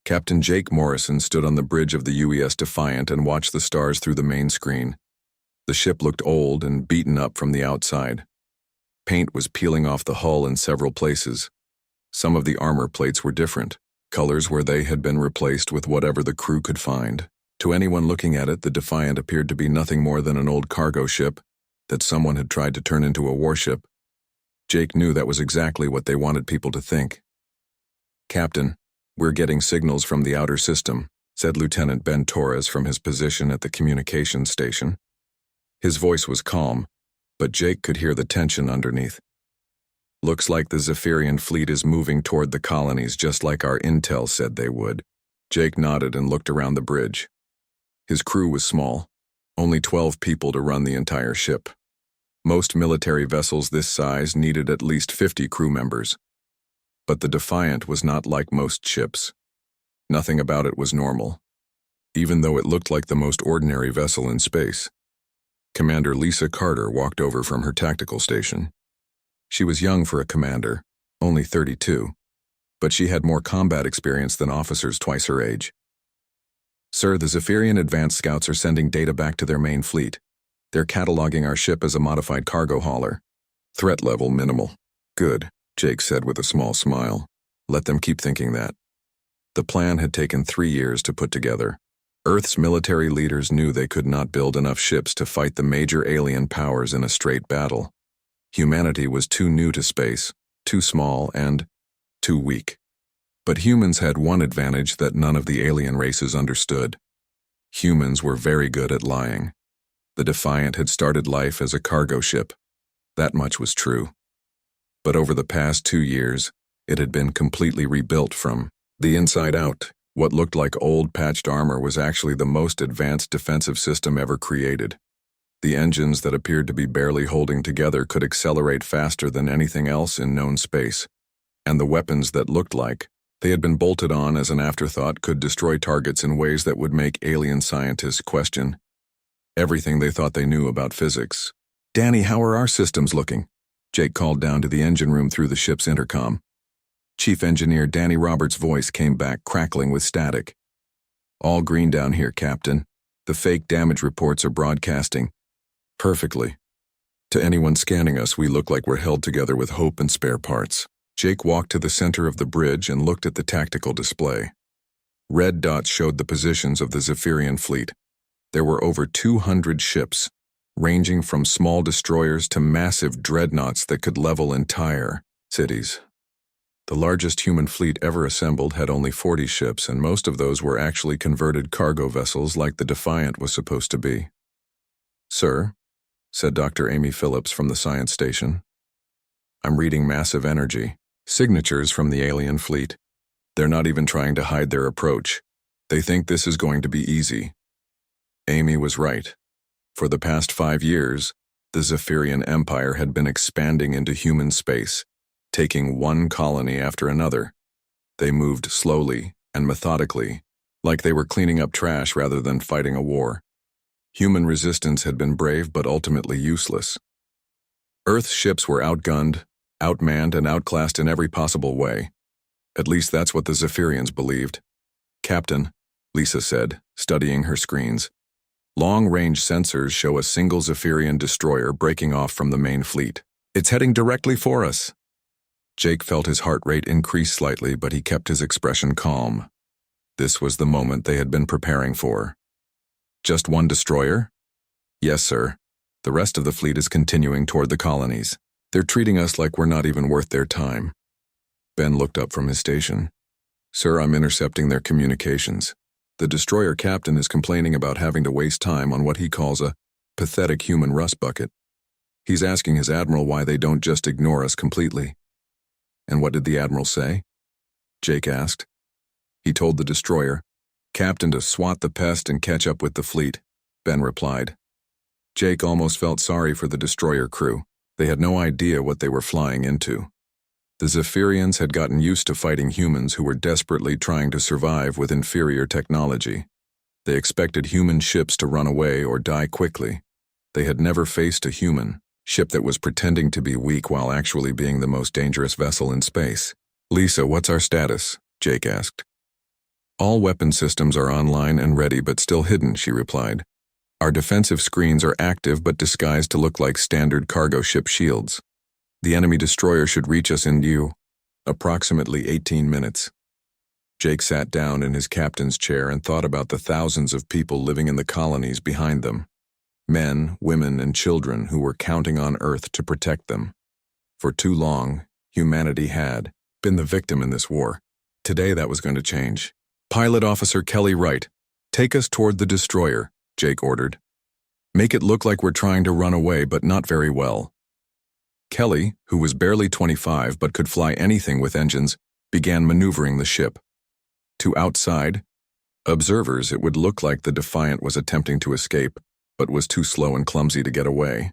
Captain Jake Morrison stood on the bridge of the UES Defiant and watched the stars through the main screen. The ship looked old and beaten up from the outside. Paint was peeling off the hull in several places. Some of the armor plates were different, colors where they had been replaced with whatever the crew could find. To anyone looking at it, the Defiant appeared to be nothing more than an old cargo ship that someone had tried to turn into a warship. Jake knew that was exactly what they wanted people to think. "Captain, we're getting signals from the outer system," said Lieutenant Ben Torres from his position at the communications station. His voice was calm, but Jake could hear the tension underneath. "Looks like the Zephyrian fleet is moving toward the colonies just like our intel said they would." Jake nodded and looked around the bridge. His crew was small, only 12 people to run the entire ship. Most military vessels this size needed at least 50 crew members. But the Defiant was not like most ships. Nothing about it was normal, even though it looked like the most ordinary vessel in space. Commander Lisa Carter walked over from her tactical station. She was young for a commander, only 32, but she had more combat experience than officers twice her age. "Sir, the Zephyrian advanced scouts are sending data back to their main fleet. They're cataloging our ship as a modified cargo hauler. Threat level minimal." "Good," Jake said with a small smile. "Let them keep thinking that." The plan had taken 3 years to put together. Earth's military leaders knew they could not build enough ships to fight the major alien powers in a straight battle. Humanity was too new to space, too small, and too weak. But humans had one advantage that none of the alien races understood. Humans were very good at lying. The Defiant had started life as a cargo ship. That much was true. But over the past 2 years, it had been completely rebuilt from the inside out. What looked like old patched armor was actually the most advanced defensive system ever created. The engines that appeared to be barely holding together could accelerate faster than anything else in known space. And the weapons that looked like they had been bolted on as an afterthought could destroy targets in ways that would make alien scientists question everything they thought they knew about physics. "Danny, how are our systems looking?" Jake called down to the engine room through the ship's intercom. Chief Engineer Danny Roberts' voice came back, crackling with static. "All green down here, Captain. The fake damage reports are broadcasting perfectly. To anyone scanning us, we look like we're held together with hope and spare parts." Jake walked to the center of the bridge and looked at the tactical display. Red dots showed the positions of the Zephyrian fleet. There were over 200 ships, ranging from small destroyers to massive dreadnoughts that could level entire cities. The largest human fleet ever assembled had only 40 ships, and most of those were actually converted cargo vessels like the Defiant was supposed to be. "Sir," said Dr. Amy Phillips from the science station, "I'm reading massive energy. Signatures from the alien fleet. They're not even trying to hide their approach. They think this is going to be easy." Amy was right. For the past 5 years, the Zephyrian Empire had been expanding into human space, taking one colony after another. They moved slowly and methodically, like they were cleaning up trash rather than fighting a war. Human resistance had been brave but ultimately useless. Earth's ships were outgunned, outmanned, and outclassed in every possible way. At least that's what the Zephyrians believed. "Captain," Lisa said, studying her screens, "long-range sensors show a single Zephyrian destroyer breaking off from the main fleet. It's heading directly for us." Jake felt his heart rate increase slightly, but he kept his expression calm. This was the moment they had been preparing for. "Just one destroyer?" "Yes, sir. The rest of the fleet is continuing toward the colonies. They're treating us like we're not even worth their time." Ben looked up from his station. "Sir, I'm intercepting their communications. The destroyer captain is complaining about having to waste time on what he calls a pathetic human rust bucket. He's asking his admiral why they don't just ignore us completely." "And what did the admiral say?" Jake asked. "He told the destroyer, 'Captain, to swat the pest and catch up with the fleet,'" Ben replied. Jake almost felt sorry for the destroyer crew. They had no idea what they were flying into. The Zephyrians had gotten used to fighting humans who were desperately trying to survive with inferior technology. They expected human ships to run away or die quickly. They had never faced a human ship that was pretending to be weak while actually being the most dangerous vessel in space. "Lisa, what's our status?" Jake asked. All weapon systems are online and ready but still hidden, she replied. Our defensive screens are active but disguised to look like standard cargo ship shields. The enemy destroyer should reach us in approximately 18 minutes. Jake sat down in his captain's chair and thought about the thousands of people living in the colonies behind them. Men, women, and children who were counting on Earth to protect them. For too long, humanity had been the victim in this war. Today that was going to change. Pilot Officer Kelly Wright, take us toward the destroyer, Jake ordered. Make it look like we're trying to run away, but not very well. Kelly, who was barely 25 but could fly anything with engines, began maneuvering the ship. To outside observers, it would look like the Defiant was attempting to escape, but was too slow and clumsy to get away.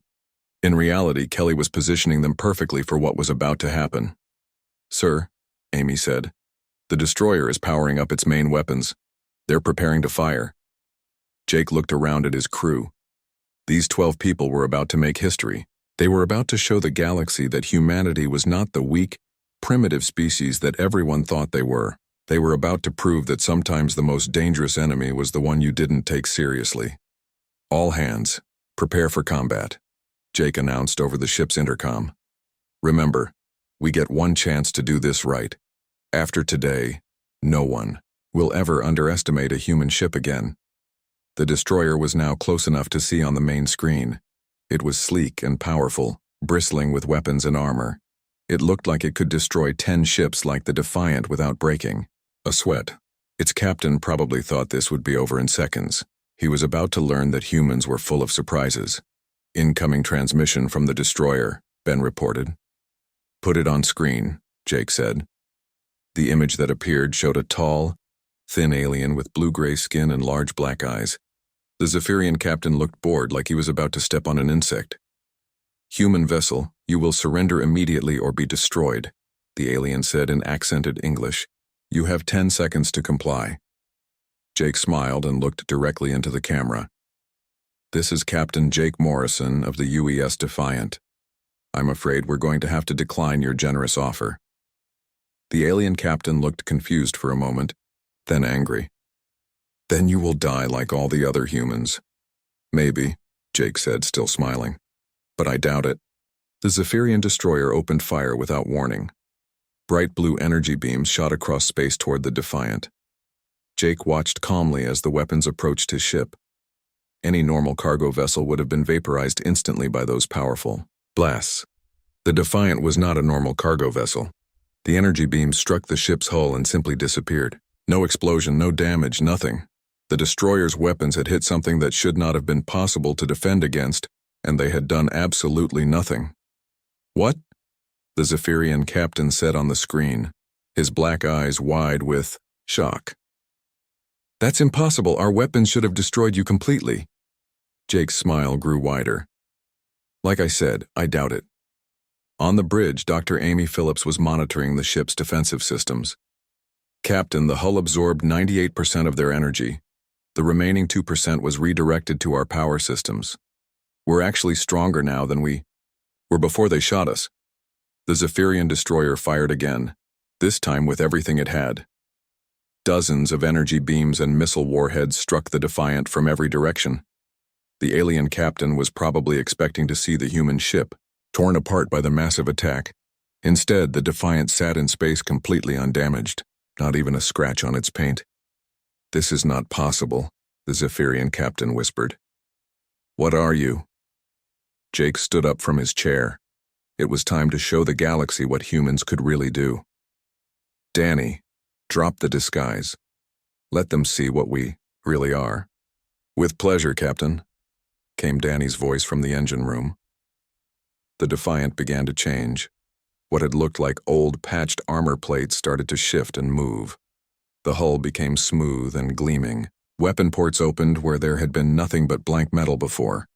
In reality, Kelly was positioning them perfectly for what was about to happen. Sir, Amy said, the destroyer is powering up its main weapons. They're preparing to fire. Jake looked around at his crew. These 12 people were about to make history. They were about to show the galaxy that humanity was not the weak, primitive species that everyone thought they were. They were about to prove that sometimes the most dangerous enemy was the one you didn't take seriously. All hands, prepare for combat, Jake announced over the ship's intercom. Remember, we get one chance to do this right. After today, no one will ever underestimate a human ship again. The destroyer was now close enough to see on the main screen. It was sleek and powerful, bristling with weapons and armor. It looked like it could destroy 10 ships like the Defiant without breaking. A sweat. Its captain probably thought this would be over in seconds. He was about to learn that humans were full of surprises. Incoming transmission from the destroyer, Ben reported. Put it on screen, Jake said. The image that appeared showed a tall, thin alien with blue-gray skin and large black eyes. The Zephyrian captain looked bored, like he was about to step on an insect. Human vessel, you will surrender immediately or be destroyed, the alien said in accented English. You have 10 seconds to comply. Jake smiled and looked directly into the camera. This is Captain Jake Morrison of the UES Defiant. I'm afraid we're going to have to decline your generous offer. The alien captain looked confused for a moment, then angry. Then you will die like all the other humans. Maybe, Jake said, still smiling. But I doubt it. The Zephyrian destroyer opened fire without warning. Bright blue energy beams shot across space toward the Defiant. Jake watched calmly as the weapons approached his ship. Any normal cargo vessel would have been vaporized instantly by those powerful blasts. The Defiant was not a normal cargo vessel. The energy beams struck the ship's hull and simply disappeared. No explosion, no damage, nothing. The destroyer's weapons had hit something that should not have been possible to defend against, and they had done absolutely nothing. What? The Zephyrian captain said on the screen, his black eyes wide with shock. That's impossible. Our weapons should have destroyed you completely. Jake's smile grew wider. Like I said, I doubt it. On the bridge, Dr. Amy Phillips was monitoring the ship's defensive systems. Captain, the hull absorbed 98% of their energy. The remaining 2% was redirected to our power systems. We're actually stronger now than we were before they shot us. The Zephyrian destroyer fired again, this time with everything it had. Dozens of energy beams and missile warheads struck the Defiant from every direction. The alien captain was probably expecting to see the human ship torn apart by the massive attack. Instead, the Defiant sat in space completely undamaged, not even a scratch on its paint. This is not possible, the Zephyrian captain whispered. What are you? Jake stood up from his chair. It was time to show the galaxy what humans could really do. Danny, drop the disguise. Let them see what we really are. With pleasure, Captain, came Danny's voice from the engine room. The Defiant began to change. What had looked like old patched armor plates started to shift and move. The hull became smooth and gleaming. Weapon ports opened where there had been nothing but blank metal before.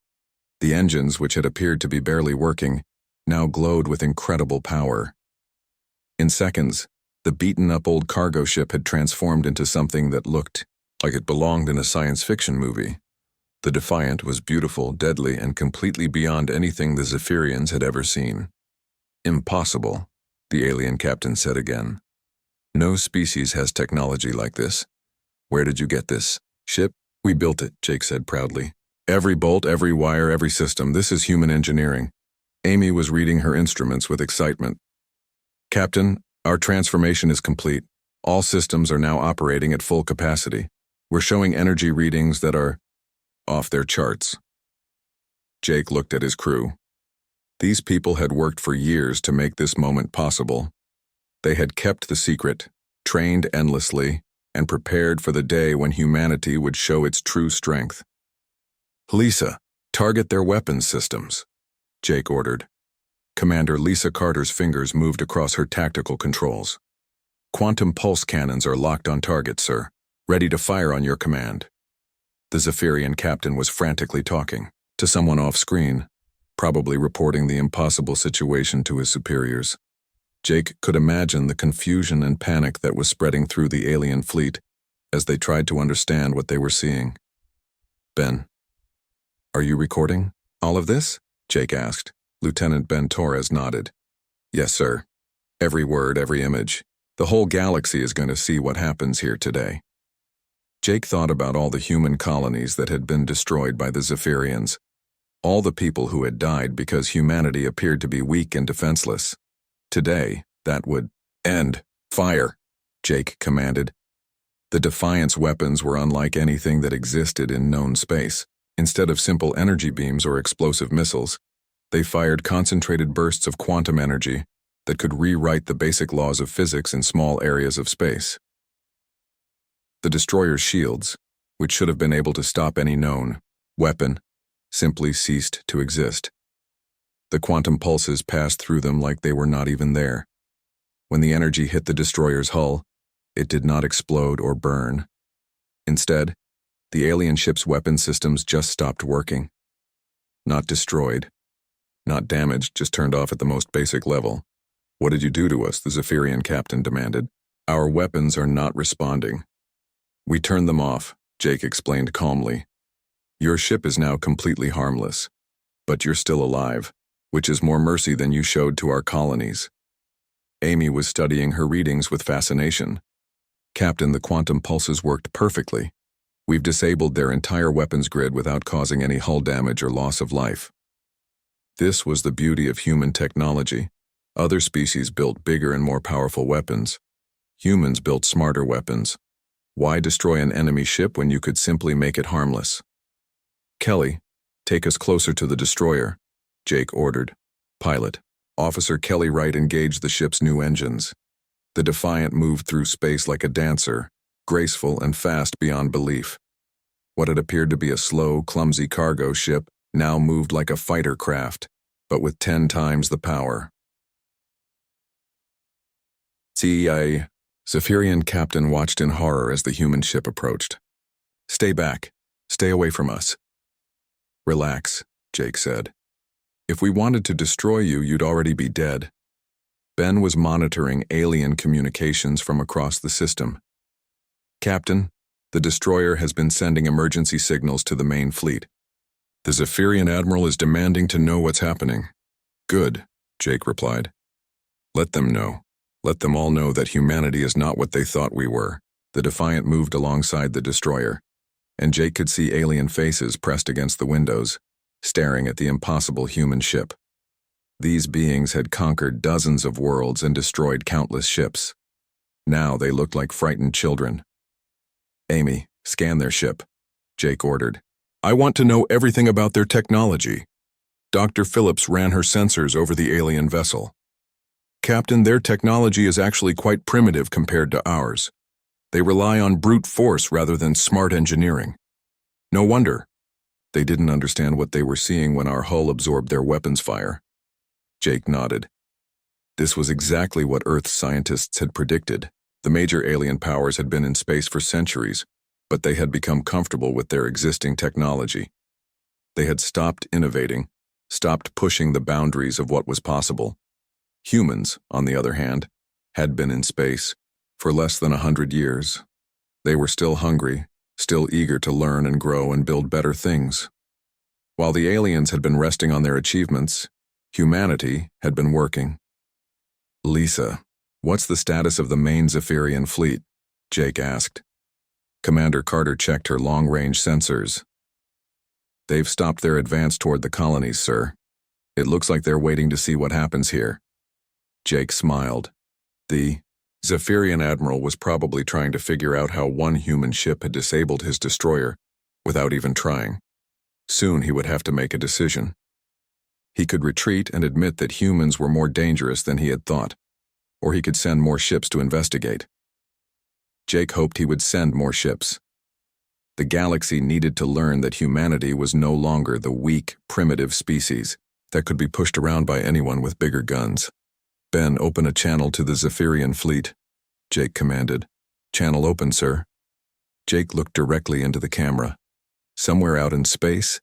The engines, which had appeared to be barely working, now glowed with incredible power. In seconds, the beaten-up old cargo ship had transformed into something that looked like it belonged in a science fiction movie. The Defiant was beautiful, deadly, and completely beyond anything the Zephyrians had ever seen. Impossible, the alien captain said again. No species has technology like this. Where did you get this ship? We built it, Jake said proudly. Every bolt, every wire, every system. This is human engineering. Amy was reading her instruments with excitement. Captain, our transformation is complete. All systems are now operating at full capacity. We're showing energy readings that are off their charts. Jake looked at his crew. These people had worked for years to make this moment possible. They had kept the secret, trained endlessly, and prepared for the day when humanity would show its true strength. Lisa, target their weapons systems, Jake ordered. Commander Lisa Carter's fingers moved across her tactical controls. Quantum pulse cannons are locked on target, sir, ready to fire on your command. The Zephyrian captain was frantically talking to someone off-screen, probably reporting the impossible situation to his superiors. Jake could imagine the confusion and panic that was spreading through the alien fleet as they tried to understand what they were seeing. Ben, are you recording all of this? Jake asked. Lieutenant Ben Torres nodded. Yes, sir. Every word, every image. The whole galaxy is going to see what happens here today. Jake thought about all the human colonies that had been destroyed by the Zephyrians, all the people who had died because humanity appeared to be weak and defenseless. Today, that would end. Fire, Jake commanded. The Defiance weapons were unlike anything that existed in known space. Instead of simple energy beams or explosive missiles, they fired concentrated bursts of quantum energy that could rewrite the basic laws of physics in small areas of space. The destroyer's shields, which should have been able to stop any known weapon, simply ceased to exist. The quantum pulses passed through them like they were not even there. When the energy hit the destroyer's hull, it did not explode or burn. Instead, the alien ship's weapon systems just stopped working. Not destroyed, not damaged, just turned off at the most basic level. What did you do to us? The Zephyrian captain demanded. Our weapons are not responding. We turned them off, Jake explained calmly. Your ship is now completely harmless, but you're still alive, which is more mercy than you showed to our colonies. Amy was studying her readings with fascination. Captain, the quantum pulses worked perfectly. We've disabled their entire weapons grid without causing any hull damage or loss of life. This was the beauty of human technology. Other species built bigger and more powerful weapons. Humans built smarter weapons. Why destroy an enemy ship when you could simply make it harmless? Kelly, take us closer to the destroyer, Jake ordered. Pilot, Officer Kelly Wright engaged the ship's new engines. The Defiant moved through space like a dancer, graceful and fast beyond belief. What had appeared to be a slow, clumsy cargo ship now moved like a fighter craft, but with 10 times the power. Zephyrian captain watched in horror as the human ship approached. Stay back. Stay away from us. Relax, Jake said. If we wanted to destroy you, you'd already be dead. Ben was monitoring alien communications from across the system. Captain, the destroyer has been sending emergency signals to the main fleet. The Zephyrian admiral is demanding to know what's happening. Good, Jake replied. Let them know. Let them all know that humanity is not what they thought we were. The Defiant moved alongside the destroyer, and Jake could see alien faces pressed against the windows, staring at the impossible human ship. These beings had conquered dozens of worlds and destroyed countless ships. Now they looked like frightened children. Amy, scan their ship, Jake ordered. I want to know everything about their technology. Dr. Phillips ran her sensors over the alien vessel. Captain, their technology is actually quite primitive compared to ours. They rely on brute force rather than smart engineering. No wonder. They didn't understand what they were seeing when our hull absorbed their weapons fire. Jake nodded. This was exactly what Earth's scientists had predicted. The major alien powers had been in space for centuries, but they had become comfortable with their existing technology. They had stopped innovating, stopped pushing the boundaries of what was possible. Humans, on the other hand, had been in space for less than 100 years. They were still hungry, still eager to learn and grow and build better things. While the aliens had been resting on their achievements, humanity had been working. Lisa, what's the status of the main Zephyrian fleet? Jake asked. Commander Carter checked her long-range sensors. They've stopped their advance toward the colonies, sir. It looks like they're waiting to see what happens here. Jake smiled. The Zephyrian admiral was probably trying to figure out how one human ship had disabled his destroyer without even trying. Soon he would have to make a decision. He could retreat and admit that humans were more dangerous than he had thought, or he could send more ships to investigate. Jake hoped he would send more ships. The galaxy needed to learn that humanity was no longer the weak, primitive species that could be pushed around by anyone with bigger guns. Ben, open a channel to the Zephyrian fleet, Jake commanded. Channel open, sir. Jake looked directly into the camera. Somewhere out in space,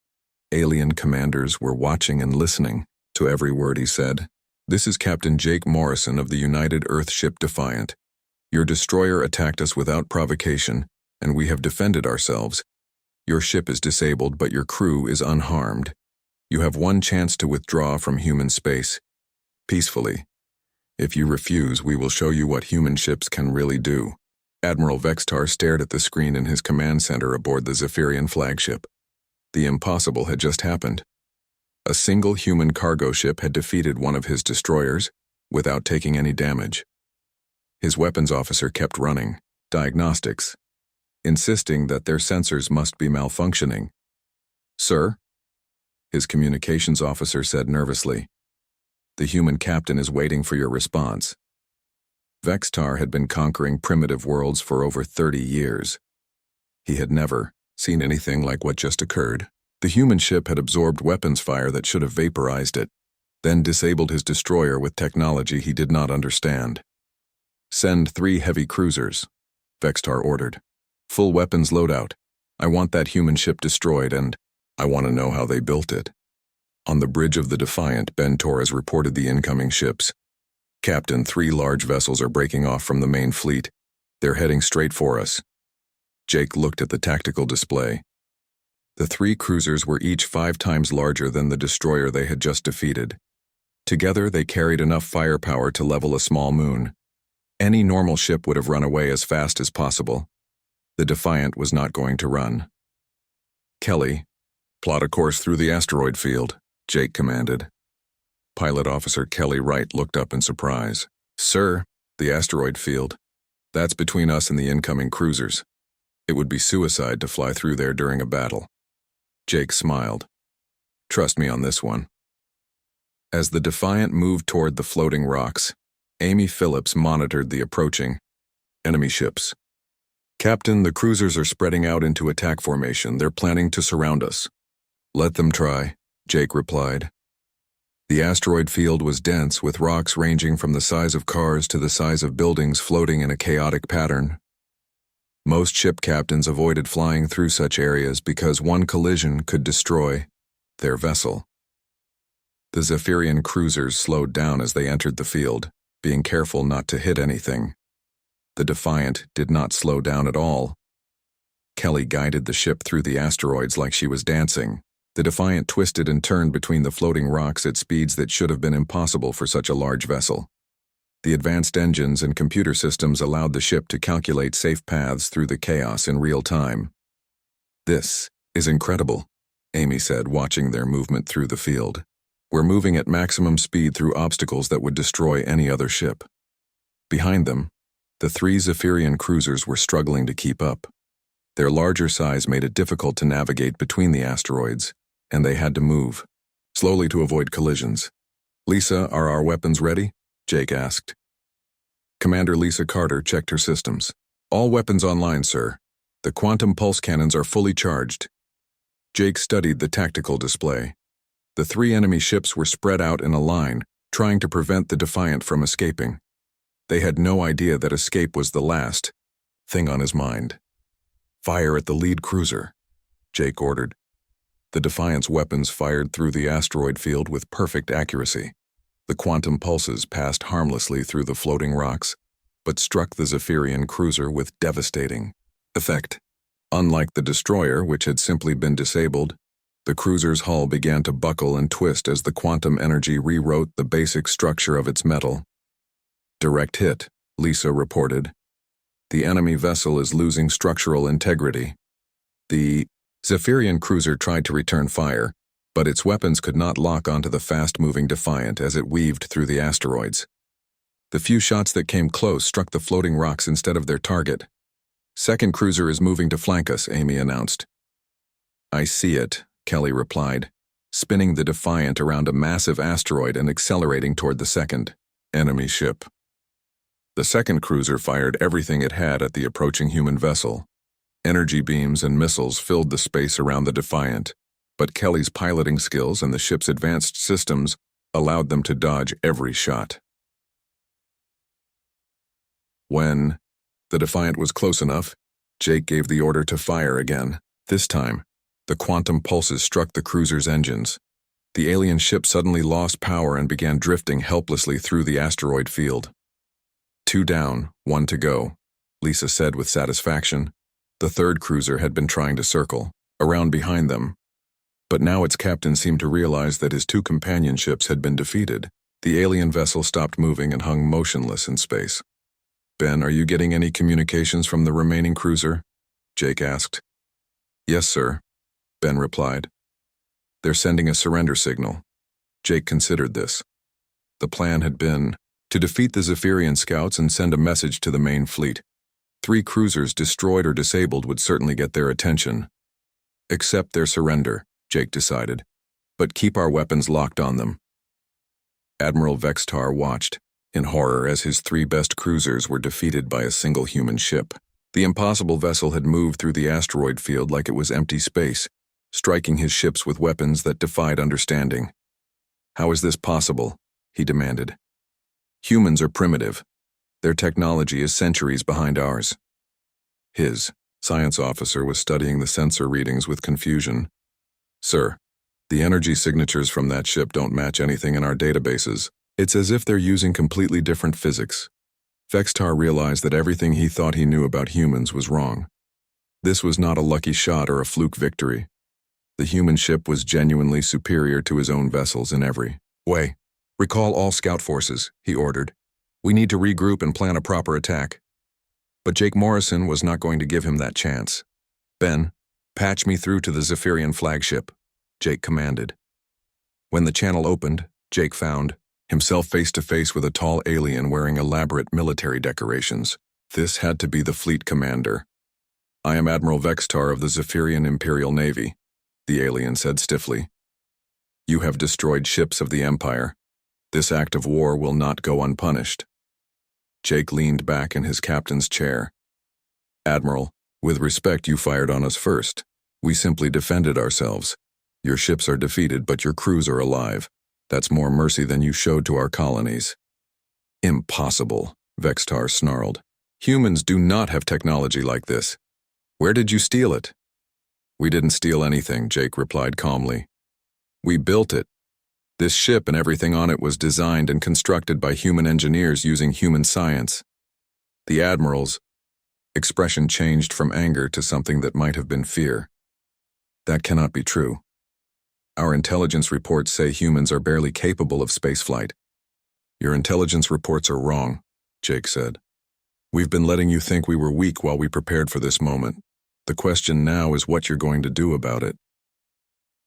alien commanders were watching and listening to every word he said. This is Captain Jake Morrison of the United Earth ship Defiant. Your destroyer attacked us without provocation, and we have defended ourselves. Your ship is disabled, but your crew is unharmed. You have one chance to withdraw from human space. Peacefully. If you refuse, we will show you what human ships can really do. Admiral Vextar stared at the screen in his command center aboard the Zephyrian flagship. The impossible had just happened. A single human cargo ship had defeated one of his destroyers without taking any damage. His weapons officer kept running diagnostics, insisting that their sensors must be malfunctioning. Sir? His communications officer said nervously. The human captain is waiting for your response. Vextar had been conquering primitive worlds for over 30 years. He had never seen anything like what just occurred. The human ship had absorbed weapons fire that should have vaporized it, then disabled his destroyer with technology he did not understand. Send 3 heavy cruisers, Vextar ordered. Full weapons loadout. I want that human ship destroyed, and I want to know how they built it. On the bridge of the Defiant, Ben Torres reported the incoming ships. Captain, 3 large vessels are breaking off from the main fleet. They're heading straight for us. Jake looked at the tactical display. The 3 cruisers were each 5 times larger than the destroyer they had just defeated. Together, they carried enough firepower to level a small moon. Any normal ship would have run away as fast as possible. The Defiant was not going to run. Kelly, plot a course through the asteroid field, Jake commanded. Pilot Officer Kelly Wright looked up in surprise. Sir, the asteroid field. That's between us and the incoming cruisers. It would be suicide to fly through there during a battle. Jake smiled. Trust me on this one. As the Defiant moved toward the floating rocks, Amy Phillips monitored the approaching enemy ships. Captain, the cruisers are spreading out into attack formation. They're planning to surround us. Let them try, Jake replied. The asteroid field was dense, with rocks ranging from the size of cars to the size of buildings floating in a chaotic pattern. Most ship captains avoided flying through such areas because one collision could destroy their vessel. The Zephyrian cruisers slowed down as they entered the field, being careful not to hit anything. The Defiant did not slow down at all. Kelly guided the ship through the asteroids like she was dancing. The Defiant twisted and turned between the floating rocks at speeds that should have been impossible for such a large vessel. The advanced engines and computer systems allowed the ship to calculate safe paths through the chaos in real time. This is incredible, Amy said, watching their movement through the field. We're moving at maximum speed through obstacles that would destroy any other ship. Behind them, the 3 Zephyrian cruisers were struggling to keep up. Their larger size made it difficult to navigate between the asteroids, and they had to move slowly to avoid collisions. Lisa, are our weapons ready? Jake asked. Commander Lisa Carter checked her systems. All weapons online, sir. The quantum pulse cannons are fully charged. Jake studied the tactical display. The 3 enemy ships were spread out in a line, trying to prevent the Defiant from escaping. They had no idea that escape was the last thing on his mind. Fire at the lead cruiser, Jake ordered. The Defiant's weapons fired through the asteroid field with perfect accuracy. The quantum pulses passed harmlessly through the floating rocks, but struck the Zephyrian cruiser with devastating effect. Unlike the destroyer, which had simply been disabled, the cruiser's hull began to buckle and twist as the quantum energy rewrote the basic structure of its metal. Direct hit, Lisa reported. The enemy vessel is losing structural integrity. The Zephyrian cruiser tried to return fire, but its weapons could not lock onto the fast-moving Defiant as it weaved through the asteroids. The few shots that came close struck the floating rocks instead of their target. Second cruiser is moving to flank us, Amy announced. I see it, Kelly replied, spinning the Defiant around a massive asteroid and accelerating toward the second enemy ship. The second cruiser fired everything it had at the approaching human vessel. Energy beams and missiles filled the space around the Defiant, but Kelly's piloting skills and the ship's advanced systems allowed them to dodge every shot. When the Defiant was close enough, Jake gave the order to fire again. This time, the quantum pulses struck the cruiser's engines. The alien ship suddenly lost power and began drifting helplessly through the asteroid field. 2 down, 1 to go, Lisa said with satisfaction. The third cruiser had been trying to circle around behind them, but now its captain seemed to realize that his 2 companion ships had been defeated. The alien vessel stopped moving and hung motionless in space. Ben, are you getting any communications from the remaining cruiser? Jake asked. Yes, sir, Ben replied. They're sending a surrender signal. Jake considered this. The plan had been to defeat the Zephyrian scouts and send a message to the main fleet. 3 cruisers destroyed or disabled would certainly get their attention. Accept their surrender, Jake decided, but keep our weapons locked on them. Admiral Vextar watched in horror as his 3 best cruisers were defeated by a single human ship. The impossible vessel had moved through the asteroid field like it was empty space, striking his ships with weapons that defied understanding. How is this possible? He demanded. Humans are primitive. Their technology is centuries behind ours. His science officer was studying the sensor readings with confusion. Sir, the energy signatures from that ship don't match anything in our databases. It's as if they're using completely different physics. Vextar realized that everything he thought he knew about humans was wrong. This was not a lucky shot or a fluke victory. The human ship was genuinely superior to his own vessels in every way. Recall all scout forces, he ordered. We need to regroup and plan a proper attack. But Jake Morrison was not going to give him that chance. Ben, patch me through to the Zephyrian flagship, Jake commanded. When the channel opened, Jake found himself face to face with a tall alien wearing elaborate military decorations. This had to be the fleet commander. I am Admiral Vextar of the Zephyrian Imperial Navy, the alien said stiffly. You have destroyed ships of the Empire. This act of war will not go unpunished. Jake leaned back in his captain's chair. Admiral, with respect, you fired on us first. We simply defended ourselves. Your ships are defeated, but your crews are alive. That's more mercy than you showed to our colonies. Impossible, Vextar snarled. Humans do not have technology like this. Where did you steal it? We didn't steal anything, Jake replied calmly. We built it. This ship and everything on it was designed and constructed by human engineers using human science. The Admiral's expression changed from anger to something that might have been fear. That cannot be true. Our intelligence reports say humans are barely capable of spaceflight. Your intelligence reports are wrong, Jake said. We've been letting you think we were weak while we prepared for this moment. The question now is what you're going to do about it.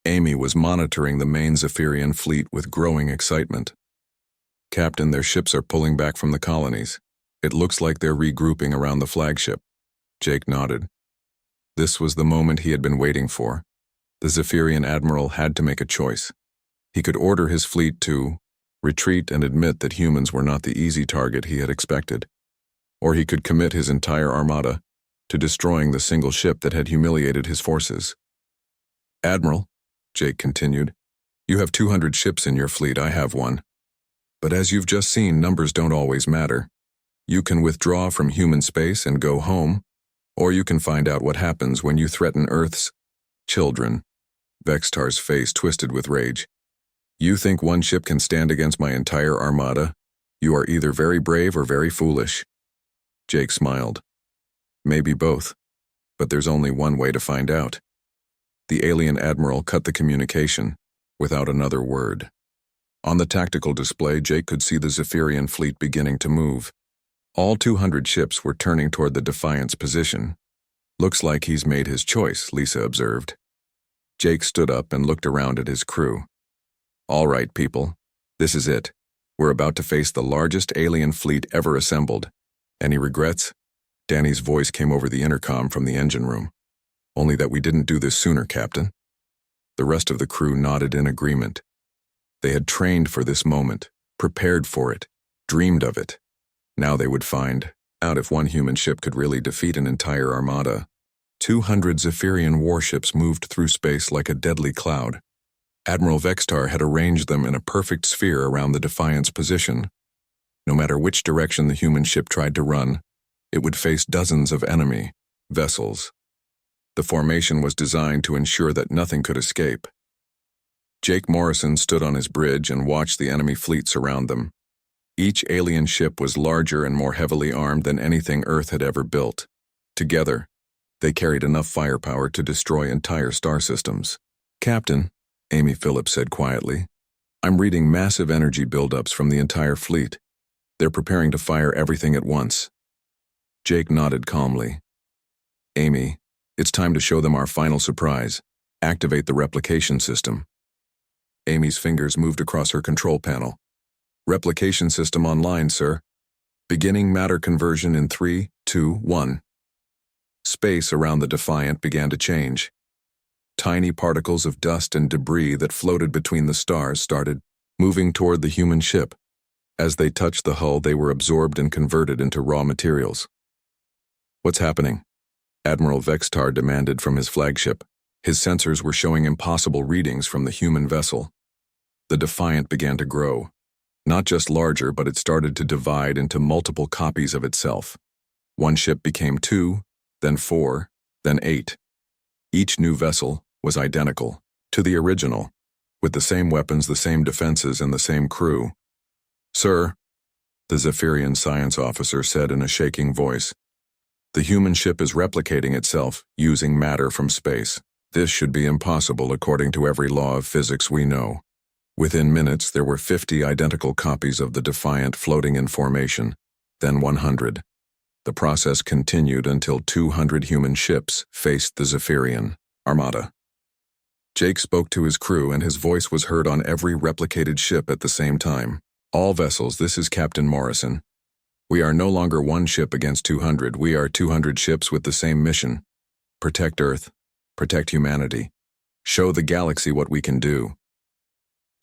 Amy was monitoring the main Zephyrian fleet with growing excitement. Captain, their ships are pulling back from the colonies. It looks like they're regrouping around the flagship. Jake nodded. This was the moment he had been waiting for. The Zephyrian admiral had to make a choice. He could order his fleet to retreat and admit that humans were not the easy target he had expected. Or he could commit his entire armada to destroying the single ship that had humiliated his forces. Admiral, Jake continued, you have 200 ships in your fleet, I have one. But as you've just seen, numbers don't always matter. You can withdraw from human space and go home, or you can find out what happens when you threaten Earth's children. Vextar's face twisted with rage. You think one ship can stand against my entire armada? You are either very brave or very foolish. Jake smiled. Maybe both, but there's only one way to find out. The alien admiral cut the communication without another word. On the tactical display, Jake could see the Zephyrian fleet beginning to move. All 200 ships were turning toward the Defiant's position. Looks like he's made his choice, Lisa observed. Jake stood up and looked around at his crew. All right, people. This is it. We're about to face the largest alien fleet ever assembled. Any regrets? Danny's voice came over the intercom from the engine room. Only that we didn't do this sooner, Captain. The rest of the crew nodded in agreement. They had trained for this moment, prepared for it, dreamed of it. Now they would find out if one human ship could really defeat an entire armada. 200 Zephyrian warships moved through space like a deadly cloud. Admiral Vextar had arranged them in a perfect sphere around the Defiant's position. No matter which direction the human ship tried to run, it would face dozens of enemy vessels. The formation was designed to ensure that nothing could escape. Jake Morrison stood on his bridge and watched the enemy fleet surround them. Each alien ship was larger and more heavily armed than anything Earth had ever built. Together, they carried enough firepower to destroy entire star systems. Captain, Amy Phillips said quietly, I'm reading massive energy buildups from the entire fleet. They're preparing to fire everything at once. Jake nodded calmly. Amy, it's time to show them our final surprise. Activate the replication system. Amy's fingers moved across her control panel. Replication system online, sir. Beginning matter conversion in 3, 2, 1. Space around the Defiant began to change. Tiny particles of dust and debris that floated between the stars started moving toward the human ship. As they touched the hull, they were absorbed and converted into raw materials. What's happening? Admiral Vextar demanded from his flagship. His sensors were showing impossible readings from the human vessel. The Defiant began to grow. Not just larger, but it started to divide into multiple copies of itself. One ship became 2, then 4, then 8. Each new vessel was identical to the original, with the same weapons, the same defenses, and the same crew. Sir, the Zephyrian science officer said in a shaking voice, the human ship is replicating itself using matter from space. This should be impossible according to every law of physics we know. Within minutes, there were 50 identical copies of the Defiant floating in formation, then 100. The process continued until 200 human ships faced the Zephyrian Armada. Jake spoke to his crew and his voice was heard on every replicated ship at the same time. All vessels, this is Captain Morrison. We are no longer one ship against 200. We are 200 ships with the same mission. Protect Earth. Protect humanity. Show the galaxy what we can do.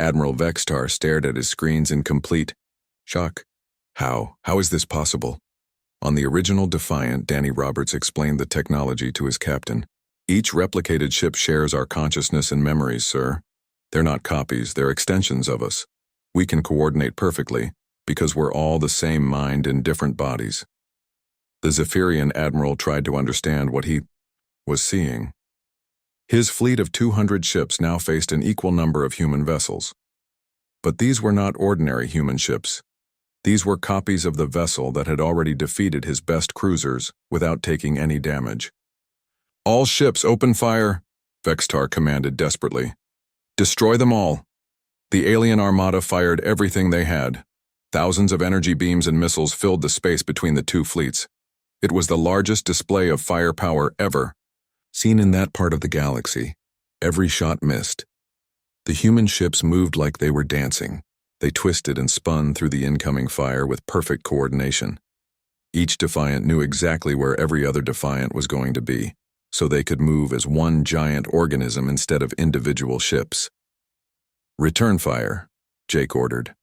Admiral Vextar stared at his screens in complete shock. How is this possible? On the original Defiant, Danny Roberts explained the technology to his captain. Each replicated ship shares our consciousness and memories, sir. They're not copies, they're extensions of us. We can coordinate perfectly, because we're all the same mind in different bodies. The Zephyrian admiral tried to understand what he was seeing. His fleet of 200 ships now faced an equal number of human vessels. But these were not ordinary human ships. These were copies of the vessel that had already defeated his best cruisers without taking any damage. All ships open fire, Vextar commanded desperately. Destroy them all. The alien armada fired everything they had. Thousands of energy beams and missiles filled the space between the two fleets. It was the largest display of firepower ever seen in that part of the galaxy. Every shot missed. The human ships moved like they were dancing. They twisted and spun through the incoming fire with perfect coordination. Each Defiant knew exactly where every other Defiant was going to be, so they could move as one giant organism instead of individual ships. Return fire, Jake ordered.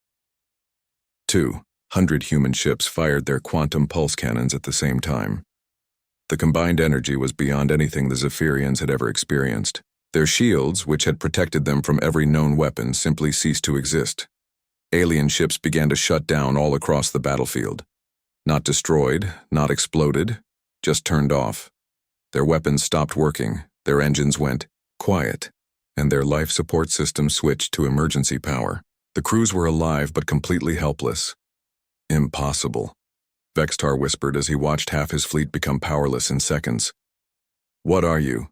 200 human ships fired their quantum pulse cannons at the same time. The combined energy was beyond anything the Zephyrians had ever experienced. Their shields, which had protected them from every known weapon, simply ceased to exist. Alien ships began to shut down all across the battlefield. Not destroyed, not exploded, just turned off. Their weapons stopped working, their engines went quiet, and their life support systems switched to emergency power. The crews were alive but completely helpless. Impossible, Vextar whispered as he watched half his fleet become powerless in seconds. What are you?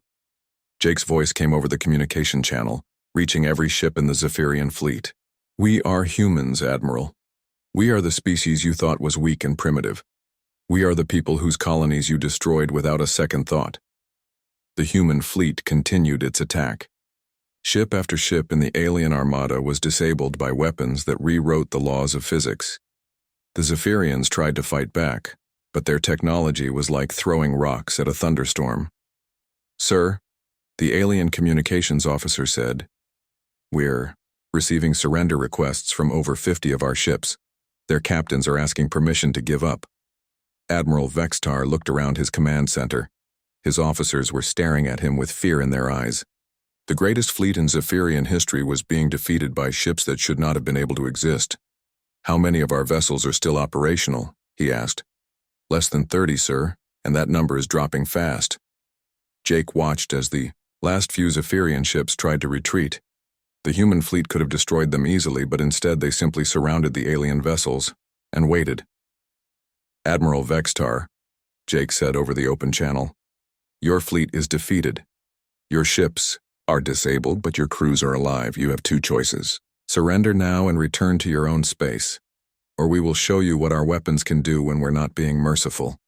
Jake's voice came over the communication channel, reaching every ship in the Zephyrian fleet. We are humans, Admiral. We are the species you thought was weak and primitive. We are the people whose colonies you destroyed without a second thought. The human fleet continued its attack. Ship after ship in the alien Armada was disabled by weapons that rewrote the laws of physics. The Zephyrians tried to fight back, but their technology was like throwing rocks at a thunderstorm. "Sir," the alien communications officer said, "we're receiving surrender requests from over 50 of our ships. Their captains are asking permission to give up." Admiral Vextar looked around his command center. His officers were staring at him with fear in their eyes. The greatest fleet in Zephyrian history was being defeated by ships that should not have been able to exist. "How many of our vessels are still operational?" he asked. "Less than 30, sir, and that number is dropping fast." Jake watched as the last few Zephyrian ships tried to retreat. The human fleet could have destroyed them easily, but instead they simply surrounded the alien vessels and waited. "Admiral Vextar," Jake said over the open channel, "your fleet is defeated. Your ships are disabled, but your crews are alive. You have two choices. Surrender now and return to your own space, or we will show you what our weapons can do when we're not being merciful."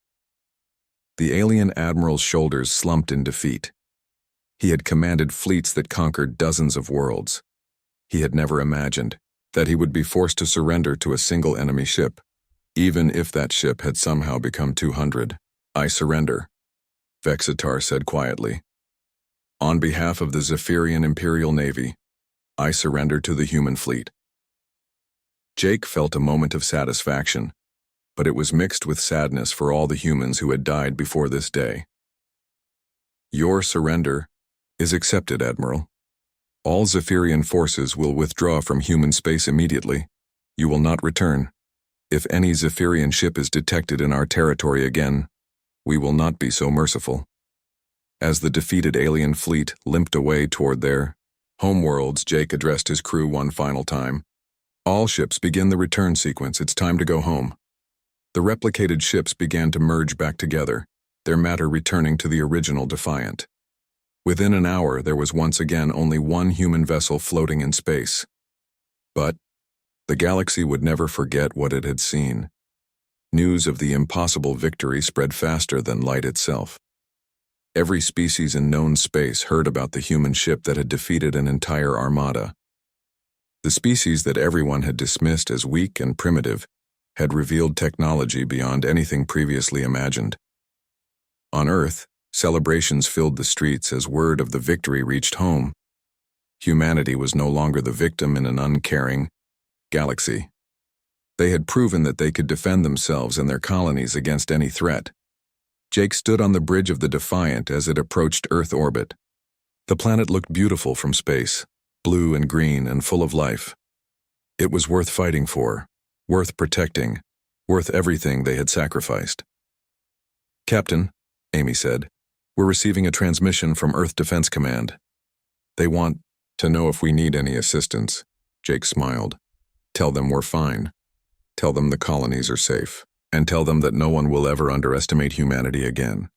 The alien admiral's shoulders slumped in defeat. He had commanded fleets that conquered dozens of worlds. He had never imagined that he would be forced to surrender to a single enemy ship, even if that ship had somehow become 200. "I surrender," Vexitar said quietly. "On behalf of the Zephyrian Imperial Navy, I surrender to the human fleet." Jake felt a moment of satisfaction, but it was mixed with sadness for all the humans who had died before this day. "Your surrender is accepted, Admiral. All Zephyrian forces will withdraw from human space immediately. You will not return. If any Zephyrian ship is detected in our territory again, we will not be so merciful." As the defeated alien fleet limped away toward their homeworlds, Jake addressed his crew one final time. "All ships begin the return sequence. It's time to go home." The replicated ships began to merge back together, their matter returning to the original Defiant. Within an hour, there was once again only one human vessel floating in space. But the galaxy would never forget what it had seen. News of the impossible victory spread faster than light itself. Every species in known space heard about the human ship that had defeated an entire armada. The species that everyone had dismissed as weak and primitive had revealed technology beyond anything previously imagined. On Earth, celebrations filled the streets as word of the victory reached home. Humanity was no longer the victim in an uncaring galaxy. They had proven that they could defend themselves and their colonies against any threat. Jake stood on the bridge of the Defiant as it approached Earth orbit. The planet looked beautiful from space, blue and green and full of life. It was worth fighting for, worth protecting, worth everything they had sacrificed. "Captain," Amy said, "we're receiving a transmission from Earth Defense Command. They want to know if we need any assistance." Jake smiled. "Tell them we're fine. Tell them the colonies are safe. And tell them that no one will ever underestimate humanity again."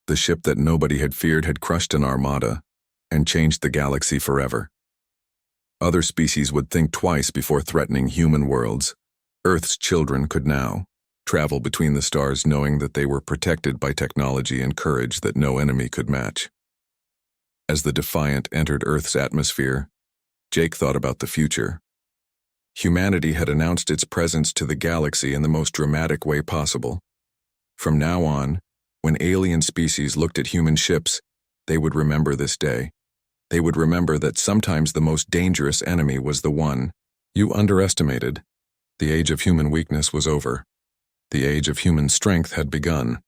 The ship that nobody had feared had crushed an armada and changed the galaxy forever. Other species would think twice before threatening human worlds. Earth's children could now travel between the stars knowing that they were protected by technology and courage that no enemy could match. As the Defiant entered Earth's atmosphere, Jake thought about the future. Humanity had announced its presence to the galaxy in the most dramatic way possible. From now on, when alien species looked at human ships, they would remember this day. They would remember that sometimes the most dangerous enemy was the one you underestimated. The age of human weakness was over. The age of human strength had begun.